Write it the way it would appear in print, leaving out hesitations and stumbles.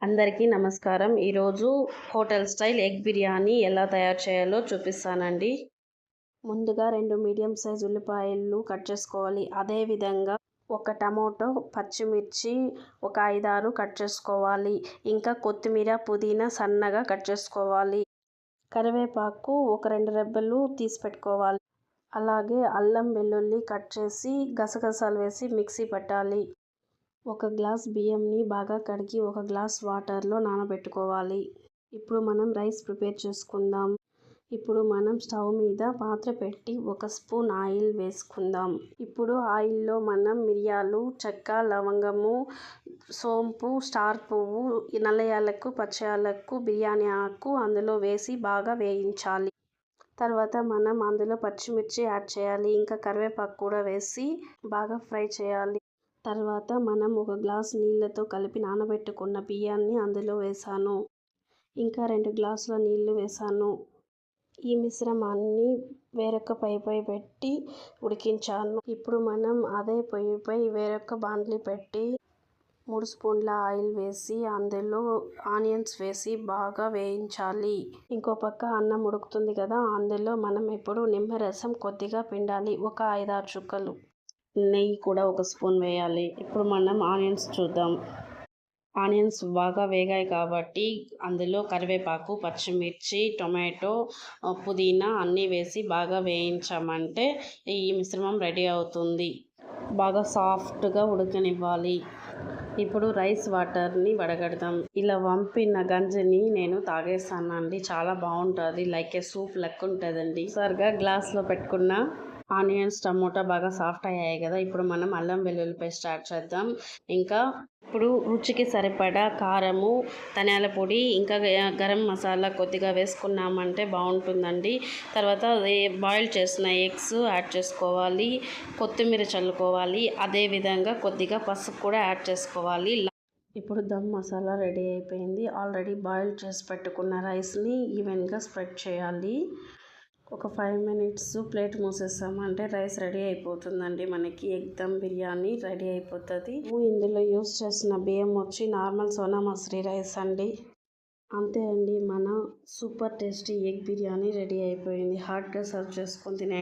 అందరికీ నమస్కారం. ఈరోజు హోటల్ స్టైల్ ఎగ్ బిర్యానీ ఎలా తయారు చేయాలో చూపిస్తానండి. ముందుగా 2 మీడియం సైజ్ ఉల్లిపాయలు కట్ చేసుకోవాలి. అదేవిధంగా ఒక టమోటో, పచ్చిమిర్చి ఒక 5-6 కట్ చేసుకోవాలి. ఇంకా కొత్తిమీర, పుదీనా సన్నగా కట్ చేసుకోవాలి. కరివేపాకు ఒక 2 రెబ్బలు తీసి పెట్టుకోవాలి. అలాగే అల్లం వెల్లుల్లి కట్ చేసి గసగసాలు వేసి మిక్సీ పట్టాలి. ఒక గ్లాస్ బియ్యంని బాగా కడిగి ఒక గ్లాస్ వాటర్లో నానబెట్టుకోవాలి. ఇప్పుడు మనం రైస్ ప్రిపేర్ చేసుకుందాం. ఇప్పుడు మనం స్టవ్ మీద పాత్ర పెట్టి 1 స్పూన్ ఆయిల్ వేసుకుందాం. ఇప్పుడు ఆయిల్లో మనం మిరియాలు, చెక్క, లవంగము, సోంపు, స్టార్ పువ్వు, నల్ల యాలకు, పచ్చ యాలకు, బిర్యానీ ఆకు అందులో వేసి బాగా వేయించాలి. తర్వాత మనం అందులో పచ్చిమిర్చి యాడ్ చేయాలి. ఇంకా కరివేపాకు కూడా వేసి బాగా ఫ్రై చేయాలి. తర్వాత మనం ఒక గ్లాస్ నీళ్ళతో కలిపి నానబెట్టుకున్న బియ్యాన్ని అందులో వేసాను. ఇంకా 2 గ్లాసుల నీళ్లు వేసాను. ఈ మిశ్రమాన్ని వేరొక పొయ్యిపై పెట్టి ఉడికించాను. ఇప్పుడు మనం అదే పొయ్యిపై వేరొక బాండ్లీ పెట్టి 3 స్పూన్ల ఆయిల్ వేసి అందులో ఆనియన్స్ వేసి బాగా వేయించాలి. ఇంకో పక్క అన్నం ఉడుకుతుంది కదా, అందులో మనం ఇప్పుడు నిమ్మరసం కొద్దిగా పిండాలి. ఒక 5-6 చుక్కలు. నెయ్యి కూడా 1 స్పూన్ వేయాలి. ఇప్పుడు మనం ఆనియన్స్ చూద్దాం. ఆనియన్స్ బాగా వేగాయి కాబట్టి అందులో కరివేపాకు, పచ్చిమిర్చి, టొమాటో, పుదీనా అన్నీ వేసి బాగా వేయించామంటే ఈ మిశ్రమం రెడీ అవుతుంది. బాగా సాఫ్ట్గా ఉడకనివ్వాలి. ఇప్పుడు రైస్ వాటర్ని వడగడదాం. ఇలా వంపిన గంజిని నేను తాగేస్తానండి. చాలా బాగుంటుంది. లైక్ ఏ సూప్ లెక్క ఉంటుందండి. సరిగా గ్లాస్లో పెట్టుకున్న ఆనియన్స్, టమోటా బాగా సాఫ్ట్ అయ్యాయి కదా. ఇప్పుడు మనం అల్లం వెల్లుల్లి పేస్ట్ యాడ్ చేద్దాం. ఇంకా ఇప్పుడు రుచికి సరిపడా కారము, ధనియాల పొడి, ఇంకా గరం మసాలా కొద్దిగా వేసుకున్నామంటే బాగుంటుందండి. తర్వాత బాయిల్ చేసిన ఎగ్స్ యాడ్ చేసుకోవాలి. కొత్తిమీర చల్లుకోవాలి. అదేవిధంగా కొద్దిగా పసుపు కూడా యాడ్ చేసుకోవాలి. ఇప్పుడు దమ్ మసాలా రెడీ అయిపోయింది. ఆల్రెడీ బాయిల్ చేసి పెట్టుకున్న రైస్ని ఈవెన్గా స్ప్రెడ్ చేయాలి. ఒక 5 మినిట్స్ ప్లేట్ మూసేసామంటే రైస్ రెడీ అయిపోతుందండి. మనకి ఎగ్ దమ్ బిర్యానీ రెడీ అయిపోతుంది. ఇందులో యూస్ చేసిన బియ్యం వచ్చి నార్మల్ సోనా మసూరి రైస్ అండి. అంతే అండి, మన super tasty egg biryani ready అయిపోయింది. హాట్గా సర్వ్ చేసుకొని తినే